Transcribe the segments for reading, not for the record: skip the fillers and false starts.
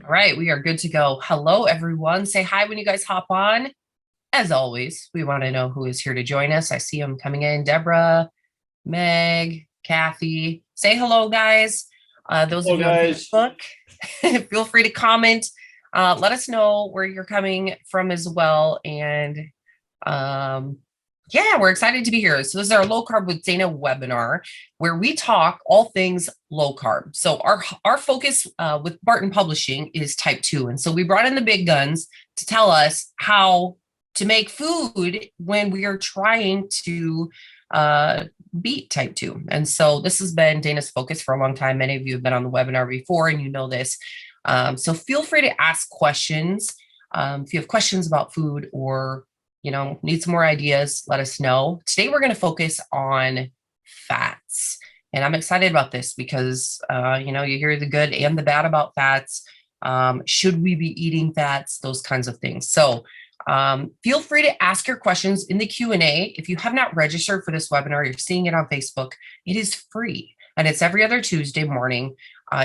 All right, we are good to go. Hello, everyone. Say hi when you guys hop on. As always, we want to know who is here to join us. I see them coming in. Deborah, Meg, Kathy. Say hello, guys. Those of Hello, you on guys. Facebook, feel free to comment. Let us know where you're coming from as well. And um, yeah, we're excited to be here. So this is our low carb with Dana webinar where we talk all things low carb. So our focus with Barton Publishing is type 2. And so we brought in the big guns to tell us how to make food when we are trying to beat type 2. And so this has been Dana's focus for a long time. Many of you have been on the webinar before and you know this. So feel free to ask questions. If you have questions about food or need some more ideas, let us know. Today, we're going to focus on fats. And I'm excited about this because, you hear the good and the bad about fats. Should we be eating fats? Those kinds of things. So feel free to ask your questions in the Q&A. If you have not registered for this webinar, you're seeing it on Facebook, it is free. And it's every other Tuesday morning.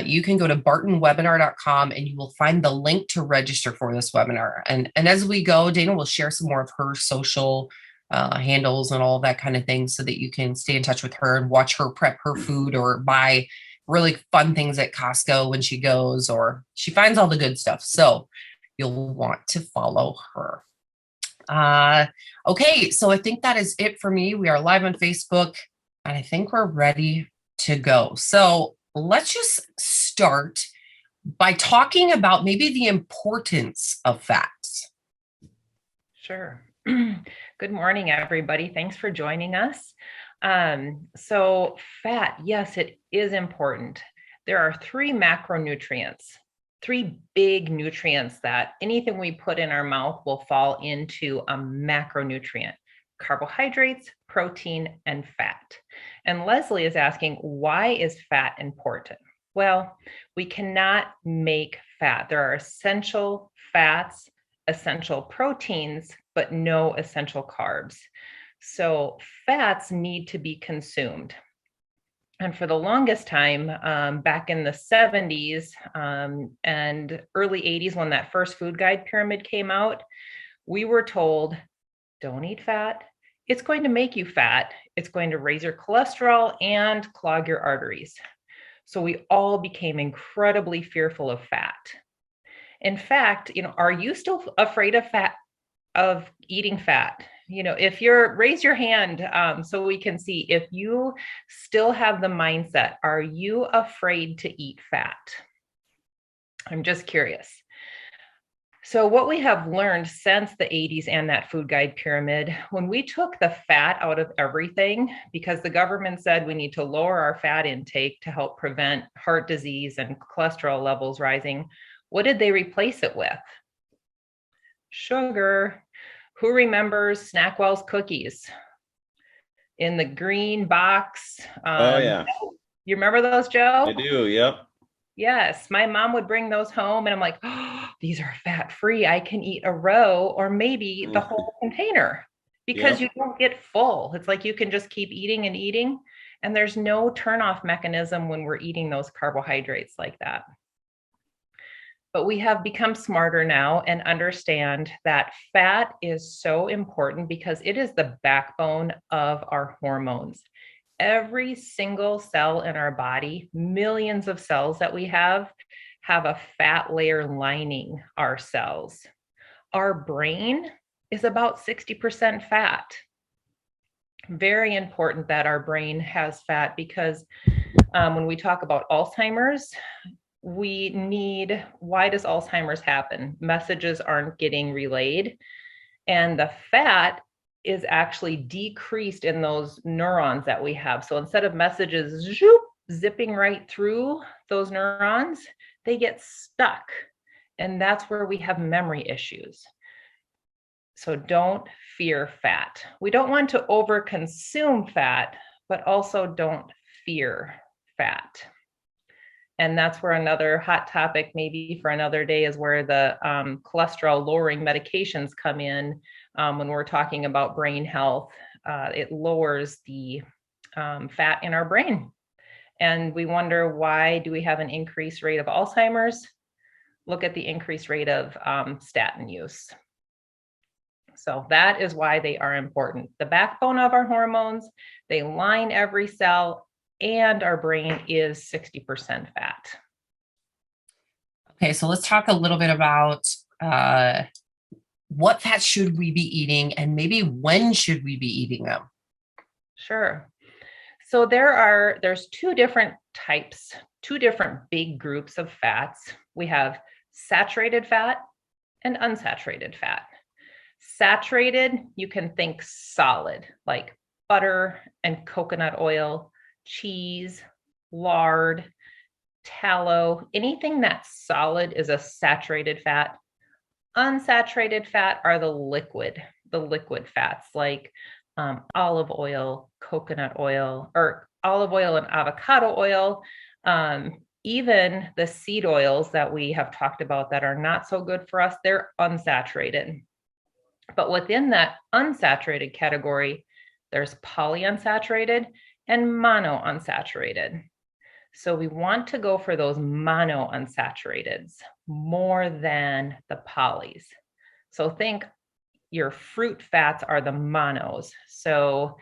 You can go to bartonwebinar.com and you will find the link to register for this webinar. And as we go, Dana will share some more of her social handles and all of that kind of thing so that you can stay in touch with her and watch her prep her food or buy really fun things at Costco when she goes, or she finds all the good stuff. So you'll want to follow her. Okay, so I think that is it for me. We are live on Facebook and I think we're ready to go. So let's just start by talking about maybe the importance of fats. Sure. Good morning, everybody. Thanks for joining us. So fat, yes, it is important. There are three macronutrients, three big nutrients that anything we put in our mouth will fall into a macronutrient: carbohydrates, protein, and fat. And Leslie is asking, why is fat important? Well, we cannot make fat. There are essential fats, essential proteins, but no essential carbs. So fats need to be consumed. And for the longest time, back in the 70s and early 80s, when that first food guide pyramid came out, we were told, don't eat fat. It's going to make you fat. It's going to raise your cholesterol and clog your arteries. So we all became incredibly fearful of fat. In fact, are you still afraid of eating fat? If raise your hand so we can see if you still have the mindset, are you afraid to eat fat? I'm just curious. So what we have learned since the 80s and that food guide pyramid, when we took the fat out of everything, because the government said we need to lower our fat intake to help prevent heart disease and cholesterol levels rising, what did they replace it with? Sugar. Who remembers Snackwell's cookies in the green box? Oh, yeah. You remember those, Joe? I do. Yep. Yes, my mom would bring those home and I'm like, oh, these are fat-free. I can eat a row or maybe the whole container because you don't get full. It's like you can just keep eating and eating, and there's no turn-off mechanism when we're eating those carbohydrates like that. But we have become smarter now and understand that fat is so important because it is the backbone of our hormones. Every single cell in our body, millions of cells that we have a fat layer lining our cells. Our brain is about 60% fat. Very important that our brain has fat because when we talk about Alzheimer's, why does Alzheimer's happen? Messages aren't getting relayed, and the fat is actually decreased in those neurons that we have. So instead of messages zipping right through those neurons, they get stuck. And that's where we have memory issues. So don't fear fat. We don't want to overconsume fat, but also don't fear fat. And that's where another hot topic, maybe for another day, is where the cholesterol lowering medications come in. When we're talking about brain health, it lowers the fat in our brain. And we wonder, why do we have an increased rate of Alzheimer's? look at the increased rate of statin use. So that is why they are important. The backbone of our hormones, they line every cell, and our brain is 60% fat. Okay, so let's talk a little bit about what fats should we be eating and maybe when should we be eating them? Sure. So there's two different types, two different big groups of fats. We have saturated fat and unsaturated fat. Saturated, you can think solid, like butter and coconut oil, cheese, lard, tallow, anything that's solid is a saturated fat. Unsaturated fat are the liquid fats like olive oil, coconut oil, or olive oil and avocado oil. Even the seed oils that we have talked about that are not so good for us, they're unsaturated. But within that unsaturated category, there's polyunsaturated and monounsaturated. So we want to go for those monounsaturateds more than the polys. So think your fruit fats are the monos. So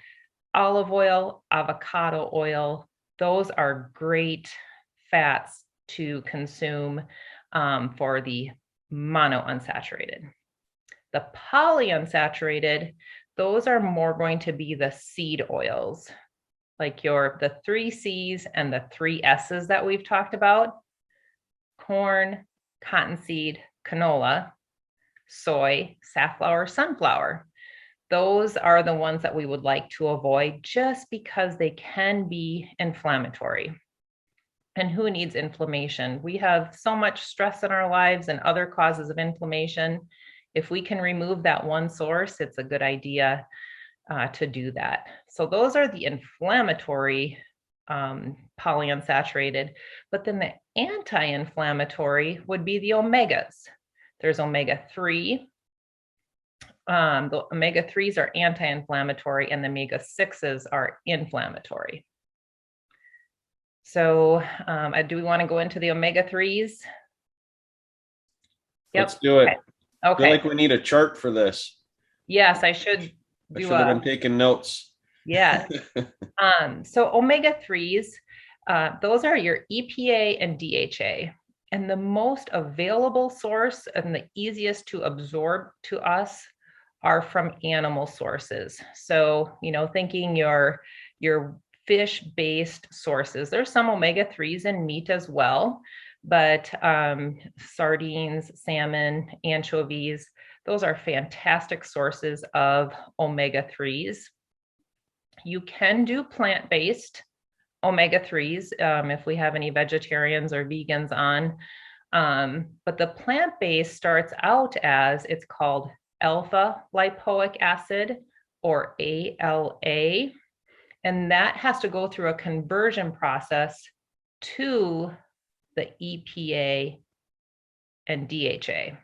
olive oil, avocado oil, those are great fats to consume for the monounsaturated. The polyunsaturated, those are more going to be the seed oils, like the 3 C's and the 3 S's that we've talked about: corn, cottonseed, canola, soy, safflower, sunflower. Those are the ones that we would like to avoid just because they can be inflammatory. And who needs inflammation? We have so much stress in our lives and other causes of inflammation. If we can remove that one source, it's a good idea to do that. So those are the inflammatory polyunsaturated, but then the anti-inflammatory would be the omegas. There's omega-3. The omega-3s are anti-inflammatory and the omega-6s are inflammatory. So do we want to go into the omega-3s? Yep. Let's do it. Okay. I feel like we need a chart for this. Yes, I should have been taking notes. Yes. So omega-3s, those are your EPA and DHA. And the most available source and the easiest to absorb to us are from animal sources. So, thinking your fish-based sources. There's some omega-3s in meat as well, but sardines, salmon, anchovies, those are fantastic sources of omega-3s. You can do plant-based omega-3s if we have any vegetarians or vegans on. But the plant-based starts out as, it's called alpha lipoic acid, or ALA. And that has to go through a conversion process to the EPA and DHA.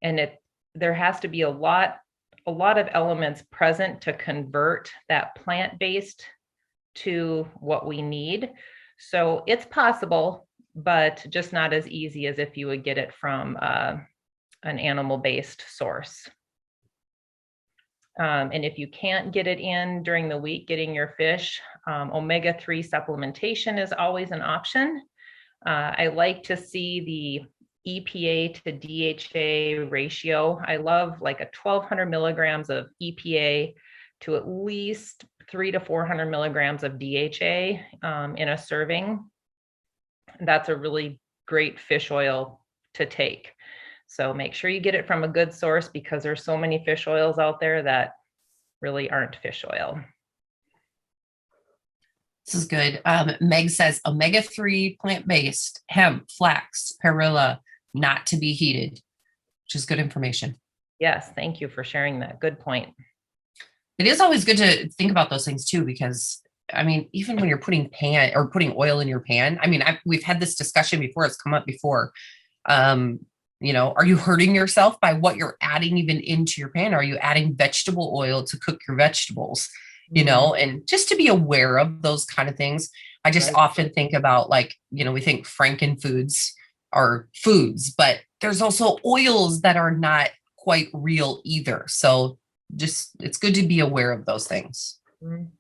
And there has to be a lot of elements present to convert that plant-based to what we need. So it's possible, but just not as easy as if you would get it from an animal-based source. And if you can't get it in during the week, getting your fish, omega-3 supplementation is always an option. I like to see the EPA to DHA ratio. I love like 1,200 milligrams of EPA to at least 300 to 400 milligrams of DHA in a serving. That's a really great fish oil to take. So make sure you get it from a good source, because there's so many fish oils out there that really aren't fish oil. This is good. Meg says omega-3 plant-based, hemp, flax, perilla, not to be heated, which is good information. Yes, thank you for sharing that. Good point. It is always good to think about those things too, because even when you're putting oil in your pan, we've had this discussion before. It's come up before. Are you hurting yourself by what you're adding even into your pan? Are you adding vegetable oil to cook your vegetables? And just to be aware of those kind of things. I just often think about we think Frankenfoods, are foods, but there's also oils that are not quite real either. So just it's good to be aware of those things. Mhm.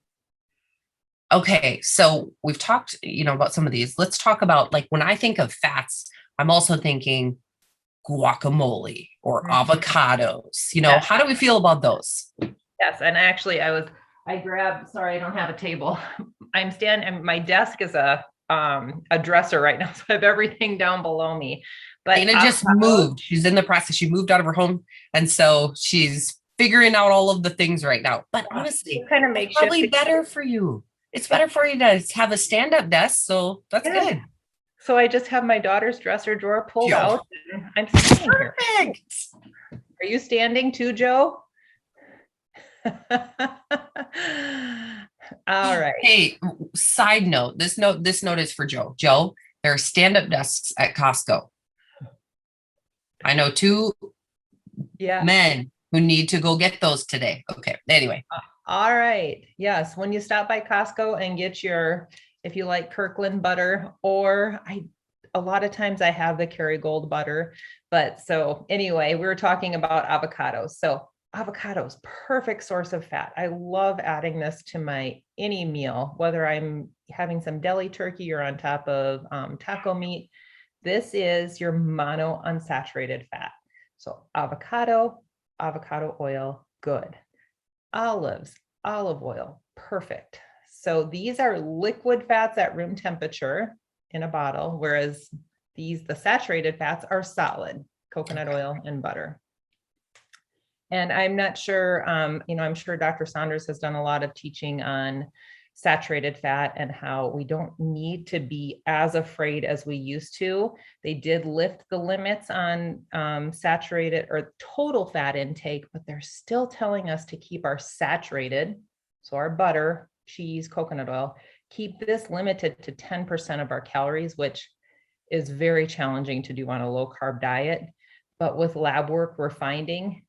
Okay, so we've talked, about some of these. Let's talk about, like, when I think of fats, I'm also thinking guacamole or Mhm. avocados. Yeah. How do we feel about those? Yes, and actually I grabbed, sorry, I don't have a table. I'm standing, and my desk is a dresser right now, so I have everything down below me. But Dana just moved. She's in the process. She moved out of her home, and so she's figuring out all of the things right now. But honestly, kind of it's makeshift. probably better for you. It's better for you to have a stand-up desk, so that's good. So I just have my daughter's dresser drawer pulled Yo. out, and I'm standing here. Perfect. Are you standing too, Joe? All right. Hey, side note, this note is for Joe. Joe, there are stand-up desks at Costco. I know two men who need to go get those today. Okay. Anyway. All right. Yes. When you stop by Costco and get if you like Kirkland butter, or a lot of times I have the Kerrygold butter. But so anyway, we were talking about avocados. So avocados, perfect source of fat. I love adding this to any meal, whether I'm having some deli turkey or on top of taco meat. This is your mono unsaturated fat. So avocado oil, good. Olives, olive oil, perfect. So these are liquid fats at room temperature in a bottle, whereas the saturated fats are solid, coconut oil and butter. And I'm not sure, I'm sure Dr. Saunders has done a lot of teaching on saturated fat and how we don't need to be as afraid as we used to. They did lift the limits on saturated or total fat intake, but they're still telling us to keep our saturated, so our butter, cheese, coconut oil, keep this limited to 10% of our calories, which is very challenging to do on a low carb diet. But with lab work, we're finding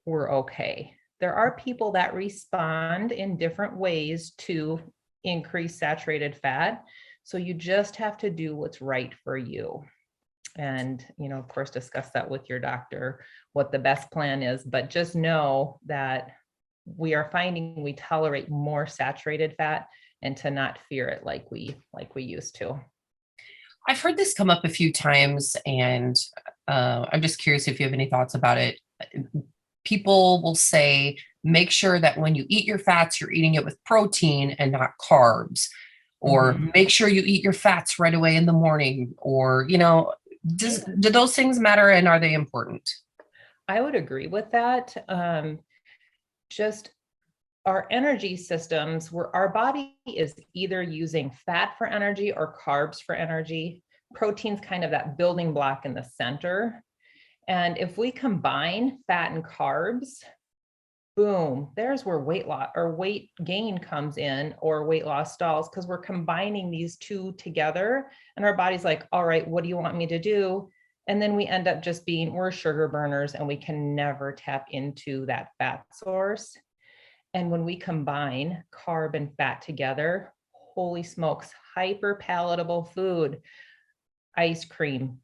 we're okay. There are people that respond in different ways to increase saturated fat. So you just have to do what's right for you. And, of course, discuss that with your doctor, what the best plan is. But just know that we are finding we tolerate more saturated fat, and to not fear it like we used to. I've heard this come up a few times, and I'm just curious if you have any thoughts about it. People will say, make sure that when you eat your fats, you're eating it with protein and not carbs, or make sure you eat your fats right away in the morning, or, do those things matter, and are they important? I would agree with that. Just our energy systems, where our body is either using fat for energy or carbs for energy. Protein's kind of that building block in the center. And if we combine fat and carbs, boom, there's where weight loss or weight gain comes in, or weight loss stalls, because we're combining these two together. And our body's like, all right, what do you want me to do? And then we end up just we're sugar burners, and we can never tap into that fat source. And when we combine carb and fat together, holy smokes, hyper palatable food, ice cream,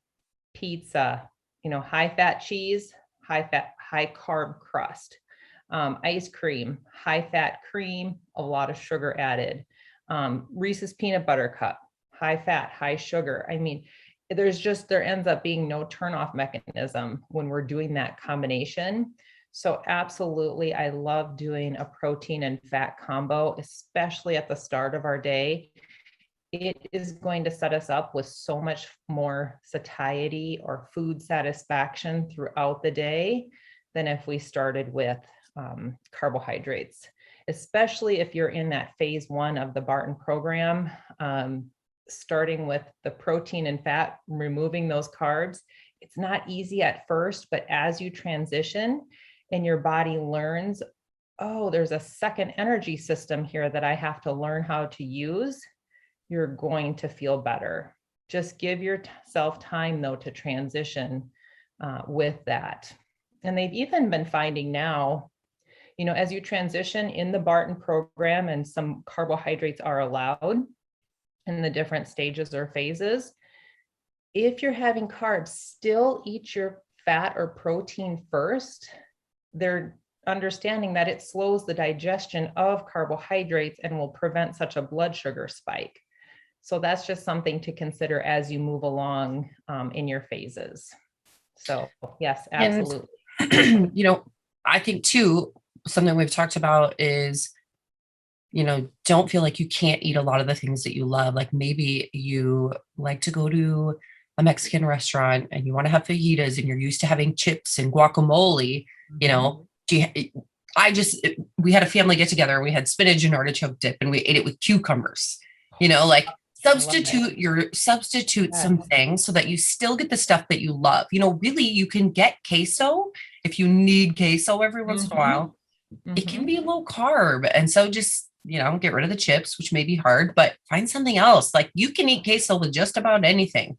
pizza, high fat cheese, high fat, high carb crust, ice cream, high fat cream, a lot of sugar added, Reese's peanut butter cup, high fat, high sugar. I mean, there ends up being no turnoff mechanism when we're doing that combination. So absolutely, I love doing a protein and fat combo, especially at the start of our day. It is going to set us up with so much more satiety or food satisfaction throughout the day than if we started with carbohydrates, especially if you're in that phase 1 of the Barton program, starting with the protein and fat, removing those carbs. It's not easy at first, but as you transition and your body learns, oh, there's a second energy system here that I have to learn how to use, you're going to feel better. Just give yourself time, though, to transition with that. And they've even been finding now, as you transition in the Barton program, and some carbohydrates are allowed in the different stages or phases, if you're having carbs, still eat your fat or protein first. They're understanding that it slows the digestion of carbohydrates and will prevent such a blood sugar spike. So that's just something to consider as you move along in your phases. So yes, absolutely. And, I think too, something we've talked about is, don't feel like you can't eat a lot of the things that you love. Like maybe you like to go to a Mexican restaurant and you want to have fajitas and you're used to having chips and guacamole, we had a family get together and we had spinach and artichoke dip and we ate it with cucumbers, like substitute some things so that you still get the stuff that you love. Really you can get queso if you need queso every once in a while. It can be low carb. And so just, get rid of the chips, which may be hard, but find something else. Like you can eat queso with just about anything.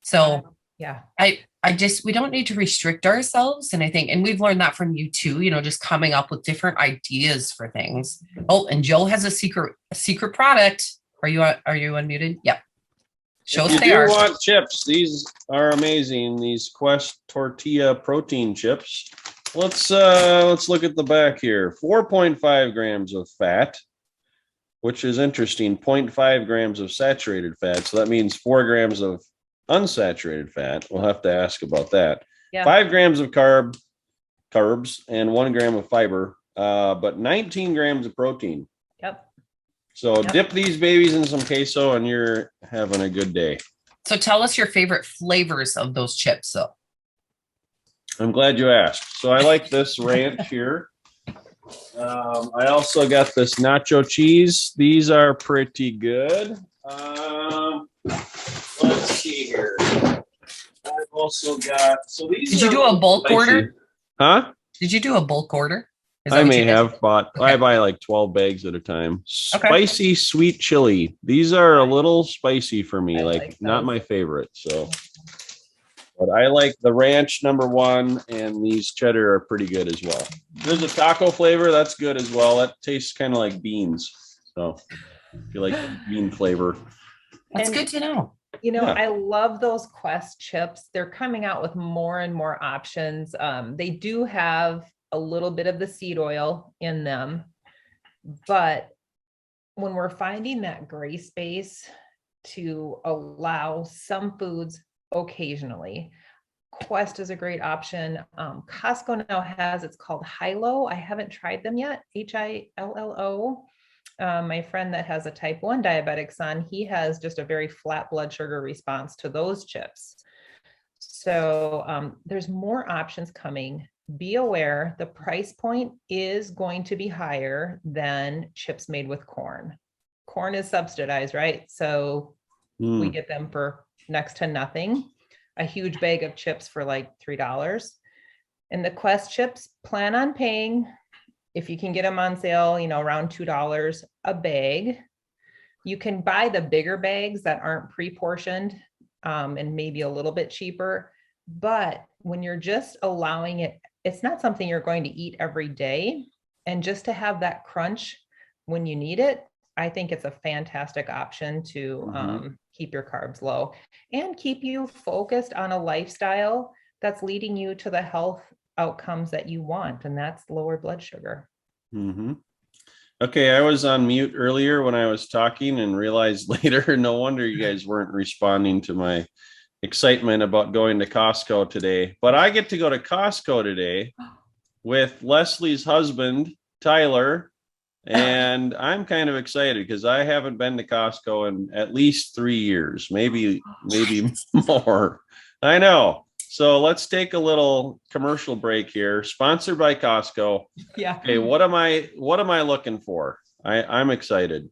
So yeah, we don't need to restrict ourselves. And I think, and we've learned that from you too, just coming up with different ideas for things. Oh, and Joe has a secret product. Are you unmuted? Yep. Show us they are. If you want chips, these are amazing. These Quest tortilla protein chips. Let's look at the back here. 4.5 grams of fat, which is interesting. 0.5 grams of saturated fat. So that means 4 grams of unsaturated fat. We'll have to ask about that. Yeah. 5 grams of carbs and 1 gram of fiber, but 19 grams of protein. Yep. So dip these babies in some queso and you're having a good day. So tell us your favorite flavors of those chips. So I'm glad you asked. So I like this ranch here. I also got this nacho cheese. These are pretty good. Let's see here. I've also got, so these Did you do a bulk spicy. Order? Huh? Did you do a bulk order? I may have bought, I buy like 12 bags at a time. Spicy sweet chili. These are a little spicy for me, like not my favorite. So, but I like the ranch #1 and these cheddar are pretty good as well. There's a taco flavor. That's good as well. That tastes kind of like beans. So if you like bean flavor. That's good to know. I love those Quest chips. They're coming out with more and more options. They do have a little bit of the seed oil in them, but when we're finding that gray space to allow some foods occasionally, Quest is a great option. Costco now has, it's called Hilo. I haven't tried them yet. HILLO. My friend that has a type 1 diabetic son, he has just a very flat blood sugar response to those chips. So there's more options coming. Be aware the price point is going to be higher than chips made with corn. Corn is subsidized, right? So we get them for next to nothing. A huge bag of chips for like $3. And the Quest chips, plan on paying, if you can get them on sale, around $2 a bag. You can buy the bigger bags that aren't pre-portioned and maybe a little bit cheaper. But when you're just allowing it, it's not something you're going to eat every day. And just to have that crunch when you need it, I think it's a fantastic option to keep your carbs low and keep you focused on a lifestyle that's leading you to the health outcomes that you want. And that's lower blood sugar. Okay. I was on mute earlier when I was talking and realized later, no wonder you guys weren't responding to my excitement about going to Costco today, but I get to go to Costco today with Leslie's husband, Tyler, and I'm kind of excited because I haven't been to Costco in at least 3 years, maybe more. I know. So let's take a little commercial break here. Sponsored by Costco. Yeah. Okay, what am I looking for? I'm excited.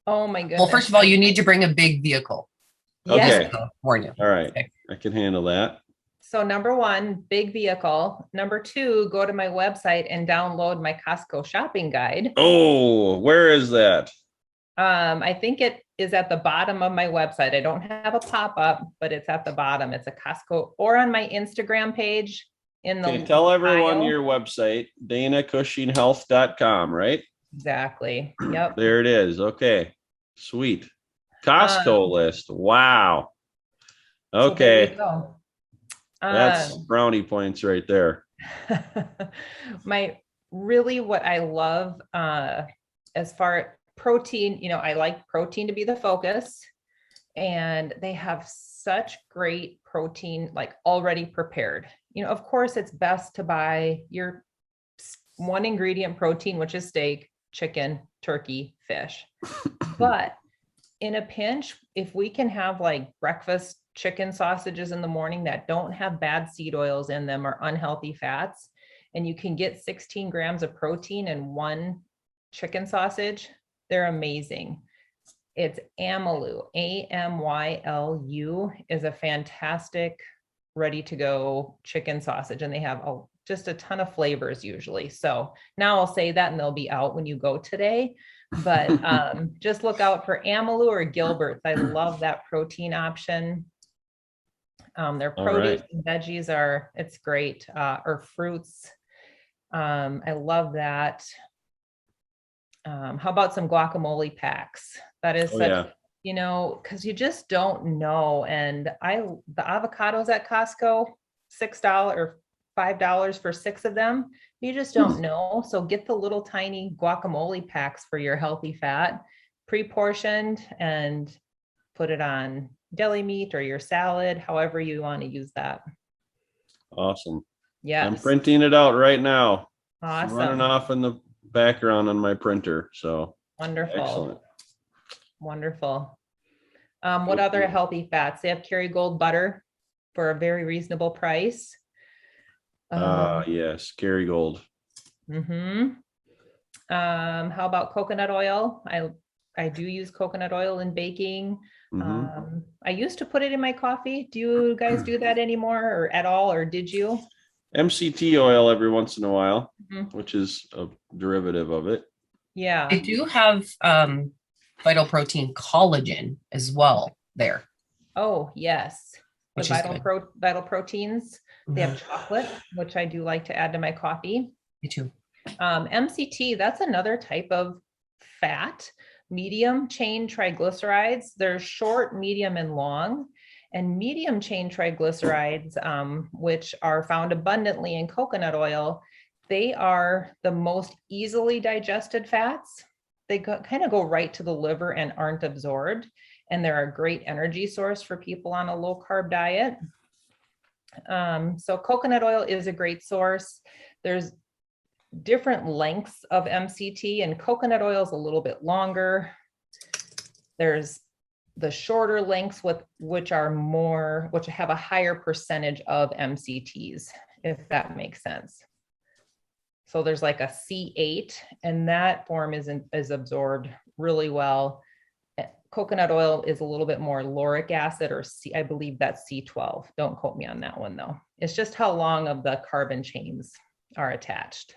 Oh my goodness. Well, first of all, you need to bring a big vehicle. Okay. Warn you. All right. Okay. I can handle that. So #1, big vehicle. #2, go to my website and download my Costco shopping guide. Oh, where is that? I think it is at the bottom of my website. I don't have a pop-up, but it's at the bottom. It's a Costco or on my Instagram page in the tell everyone bio. your website, DanaCushingHealth.com, right? Exactly. Yep. There it is. Okay. Sweet. Costco list. Wow. So there you Okay. go. That's brownie points right there. What I love as far protein, I like protein to be the focus, and they have such great protein like already prepared. Of course, it's best to buy your one ingredient protein, which is steak, chicken, turkey, fish. But in a pinch, if we can have like breakfast chicken sausages in the morning that don't have bad seed oils in them or unhealthy fats, and you can get 16 grams of protein in one chicken sausage, they're amazing. It's Amylu, Amylu is a fantastic ready to go chicken sausage, and they have just a ton of flavors usually. So now I'll say that and they'll be out when you go today. But just look out for Amylu or Gilbert's. I love that protein option. Their produce and veggies it's great. Or fruits. I love that. How about some guacamole packs? That is because you just don't know. And the avocados at Costco, $6 or $5 for 6 of them. You just don't know. So get the little tiny guacamole packs for your healthy fat, pre-portioned, and put it on deli meat or your salad, however you want to use that. Awesome. Yeah. I'm printing it out right now. Awesome. It's running off in the background on my printer. So wonderful. Excellent. Wonderful. What other healthy fats? They have Kerrygold butter for a very reasonable price. Yes, Kerrygold. How about coconut oil? I do use coconut oil in baking. I used to put it in my coffee. Do you guys do that anymore or at all, or did you? MCT oil every once in a while, which is a derivative of it. Yeah. I do have Vital Protein collagen as well there. Oh, yes. The Which is Vital Proteins. They have chocolate, which I do like to add to my coffee. Me too. MCT, that's another type of fat, medium chain triglycerides. They're short, medium, and long. And medium chain triglycerides, which are found abundantly in coconut oil, they are the most easily digested fats. They kind of go right to the liver and aren't absorbed. And they're a great energy source for people on a low carb diet. So coconut oil is a great source. There's different lengths of MCT, and coconut oil is a little bit longer. There's the shorter lengths which have a higher percentage of MCTs, if that makes sense. So there's like a C8, and that form is absorbed really well. Coconut oil is a little bit more lauric acid, or I believe that's C12. Don't quote me on that one though. It's just how long of the carbon chains are attached.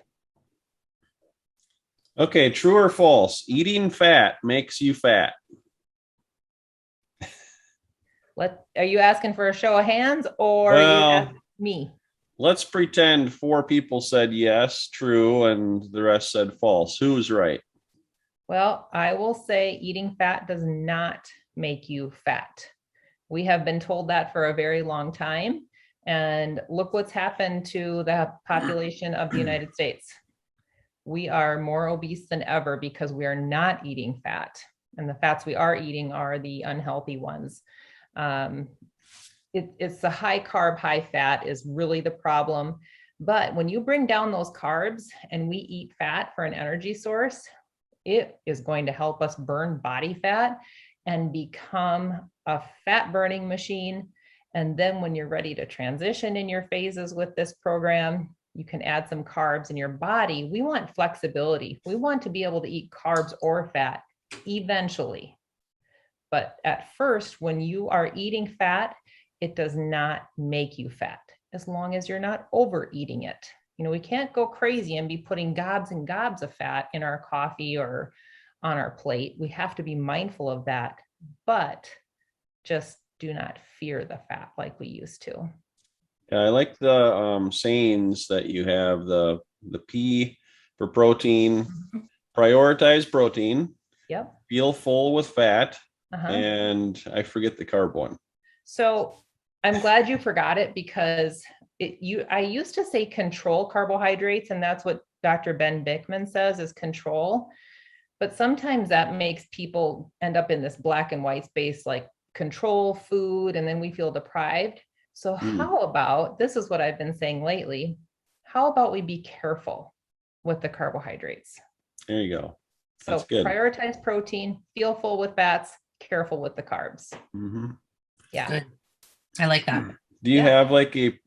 Okay, true or false? Eating fat makes you fat. Are you asking for a show of hands, or are you asking me? Let's pretend 4 people said yes, true, and the rest said false. Who's right? Well, I will say eating fat does not make you fat. We have been told that for a very long time. And look what's happened to the population of the United States. We are more obese than ever because we are not eating fat. And the fats we are eating are the unhealthy ones. It's the high carb, high fat is really the problem. But when you bring down those carbs and we eat fat for an energy source, it is going to help us burn body fat and become a fat burning machine. And then when you're ready to transition in your phases with this program, you can add some carbs in your body. We want flexibility. We want to be able to eat carbs or fat eventually. But at first, when you are eating fat, it does not make you fat as long as you're not overeating it. We can't go crazy and be putting gobs and gobs of fat in our coffee or on our plate. We have to be mindful of that, but just do not fear the fat like we used to. Yeah, I like the sayings that you have, the P for protein, prioritize protein. Yep. Feel full with fat. And I forget the carb one. So I'm glad you forgot it because I used to say control carbohydrates, and that's what Dr. Ben Bickman says is control. But sometimes that makes people end up in this black and white space, like control food, and then we feel deprived. So how about, this is what I've been saying lately, how about we be careful with the carbohydrates? There you go. So That's good. prioritize protein, feel full with fats, careful with the carbs. Mm-hmm. Yeah. Good. I like that. Do you have like a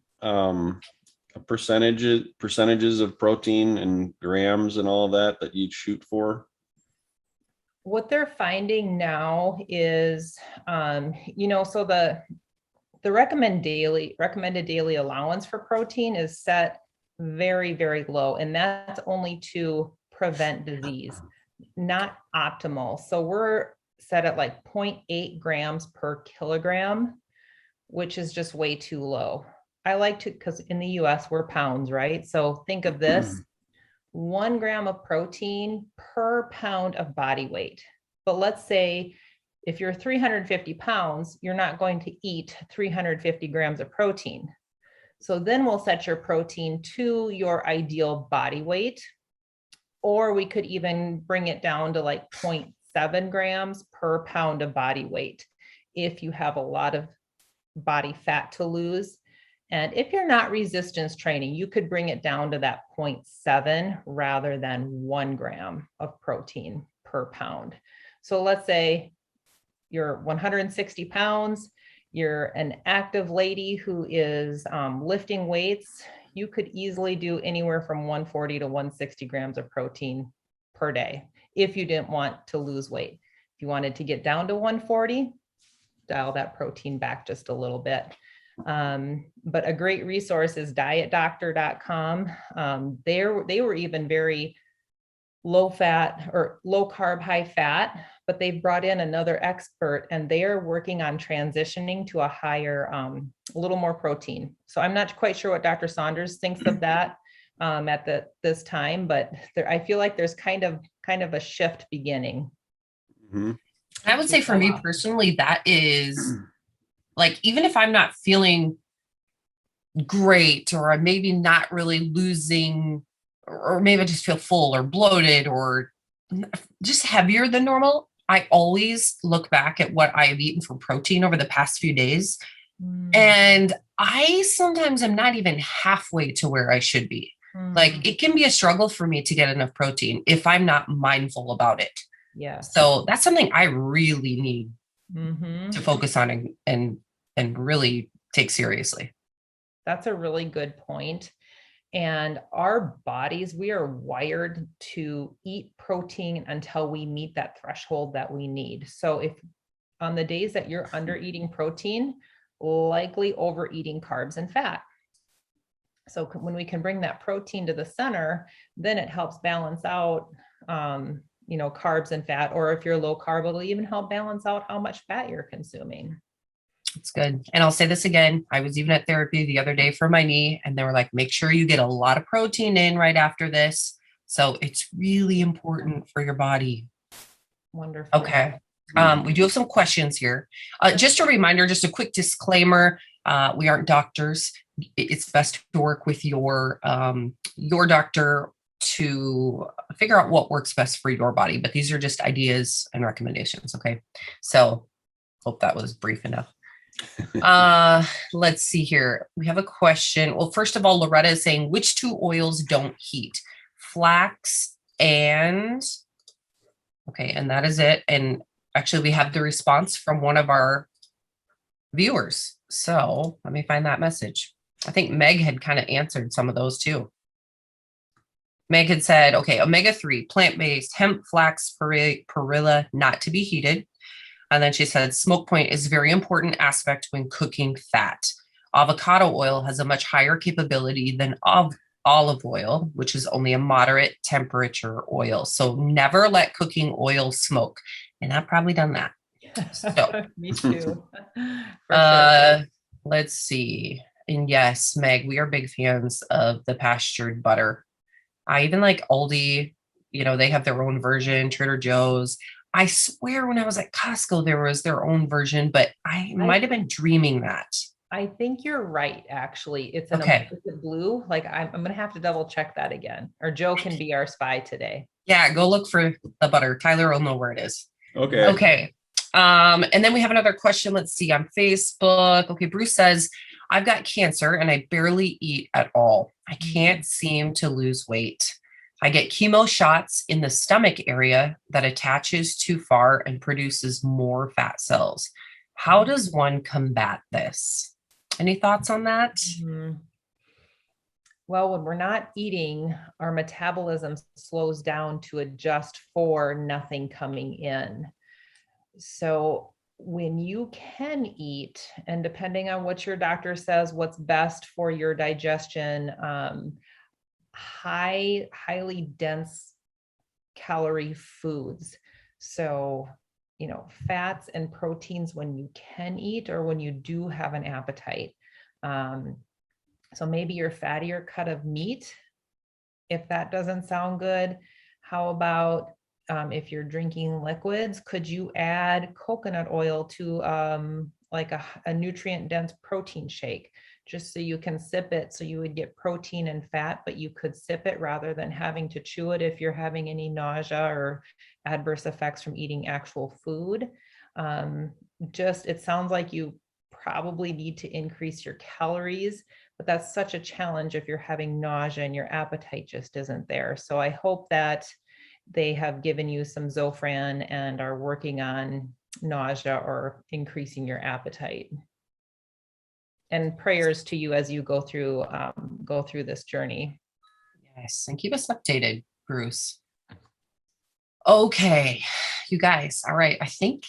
percentages of protein and grams and all of that you'd shoot for? What they're finding now is, so the recommended daily allowance for protein is set very, very low, and that's only to prevent disease, not optimal. So we're set at like 0.8 grams per kilogram, which is just way too low. I like to, because in the US we're pounds, right? So think of this, 1 gram of protein per pound of body weight. But let's say if you're 350 pounds, you're not going to eat 350 grams of protein. So then we'll set your protein to your ideal body weight, or we could even bring it down to like 0.7 grams per pound of body weight if you have a lot of body fat to lose. And if you're not resistance training, you could bring it down to that 0.7 rather than 1 gram of protein per pound. So let's say you're 160 pounds, you're an active lady who is lifting weights, you could easily do anywhere from 140 to 160 grams of protein per day if you didn't want to lose weight. If you wanted to get down to 140, dial that protein back just a little bit. But a great resource is dietdoctor.com. They were even very low fat or low carb, high fat, but they've brought in another expert and they are working on transitioning to a higher, a little more protein. So I'm not quite sure what Dr. Saunders thinks of that at this time, but I feel like there's kind of a shift beginning. Mm-hmm. I would say for me personally, that is like, even if I'm not feeling great, or I'm maybe not really losing, or maybe I just feel full or bloated or just heavier than normal, I always look back at what I've eaten for protein over the past few days. And I sometimes am not even halfway to where I should be. Like, it can be a struggle for me to get enough protein if I'm not mindful about it. Yeah. So that's something I really need to focus on and really take seriously. That's a really good point. And our bodies, we are wired to eat protein until we meet that threshold that we need. So if on the days that you're under eating protein, likely overeating carbs and fat. So when we can bring that protein to the center, then it helps balance out, carbs and fat, or if you're low carb, it'll even help balance out how much fat you're consuming. It's good. And I'll say this again. I was even at therapy the other day for my knee, and they were like, make sure you get a lot of protein in right after this. So it's really important for your body. Wonderful. Okay. We do have some questions here. Just a reminder, just a quick disclaimer. We aren't doctors. It's best to work with your doctor to figure out what works best for your body. But these are just ideas and recommendations. Okay. So hope that was brief enough. Let's see here. We have a question. Well, first of all, Loretta is saying, which two oils don't heat? Flax and that is it. And actually we have the response from one of our viewers. So let me find that message. I think Meg had kind of answered some of those too. Meg had said, okay, omega-3, plant-based, hemp, flax, perilla, not to be heated. And then she said, smoke point is a very important aspect when cooking fat. Avocado oil has a much higher capability than olive oil, which is only a moderate temperature oil. So never let cooking oil smoke. And I've probably done that. So me too. Sure. Let's see. And yes, Meg, we are big fans of the pastured butter. I even like Aldi, they have their own version, Trader Joe's. I swear when I was at Costco, there was their own version, but I might have been dreaming that. I think you're right, actually. It's Okay. is it blue. Like I'm going to have to double check that again, or Joe can be our spy today. Yeah, go look for the butter. Tyler will know where it is. Okay. Okay. And then we have another question. Let's see on Facebook. Okay, Bruce says, I've got cancer and I barely eat at all. I can't seem to lose weight. I get chemo shots in the stomach area that attaches too far and produces more fat cells. How does one combat this? Any thoughts on that? Well, when we're not eating, our metabolism slows down to adjust for nothing coming in. So when you can eat, and depending on what your doctor says, what's best for your digestion, highly dense calorie foods. So, fats and proteins when you can eat or when you do have an appetite. So maybe your fattier cut of meat, if that doesn't sound good. How about if you're drinking liquids, could you add coconut oil to like a nutrient dense protein shake, just so you can sip it? So you would get protein and fat, but you could sip it rather than having to chew it if you're having any nausea or adverse effects from eating actual food. It sounds like you probably need to increase your calories, but that's such a challenge if you're having nausea and your appetite just isn't there. So I hope that they have given you some Zofran and are working on nausea or increasing your appetite. And prayers to you as you go through this journey. Yes, and keep us updated, Bruce. Okay, you guys. All right, I think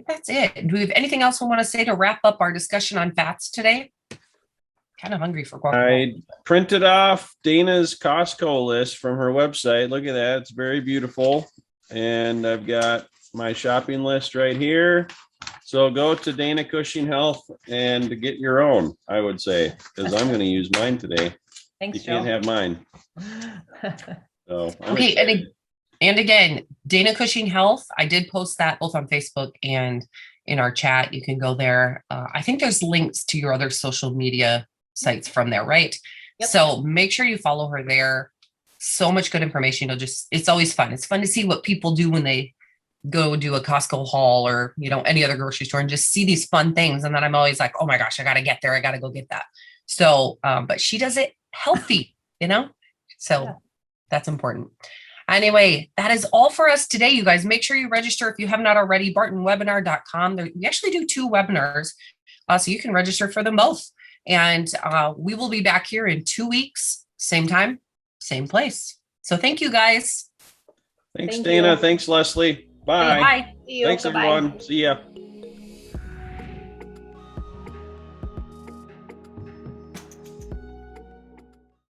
that's it. Do we have anything else we want to say to wrap up our discussion on fats today? Kind of hungry for guacamole. I printed off Dana's Costco list from her website. Look at that. It's very beautiful. And I've got my shopping list right here. So go to Dana Cushing Health and get your own, I would say, because I'm going to use mine today. Thanks, you can't Joe. have mine. So okay, and again, Dana Cushing Health, I did post that both on Facebook and in our chat. You can go there. I think there's links to your other social media sites from there, right? Yep. So make sure you follow her there. So much good information. It's always fun. It's fun to see what people do when they go do a Costco haul or, any other grocery store and just see these fun things. And then I'm always like, oh my gosh, I got to get there. I got to go get that. So, but she does it healthy, so yeah. That's important. Anyway, that is all for us today, you guys. Make sure you register if you have not already, bartonwebinar.com. We actually do 2 webinars, so you can register for them both. And we will be back here in 2 weeks, same time, same place. So thank you, guys. Thanks, Dana. Thanks, Leslie. Bye. Bye. See you. Thanks, Goodbye. everyone. See ya.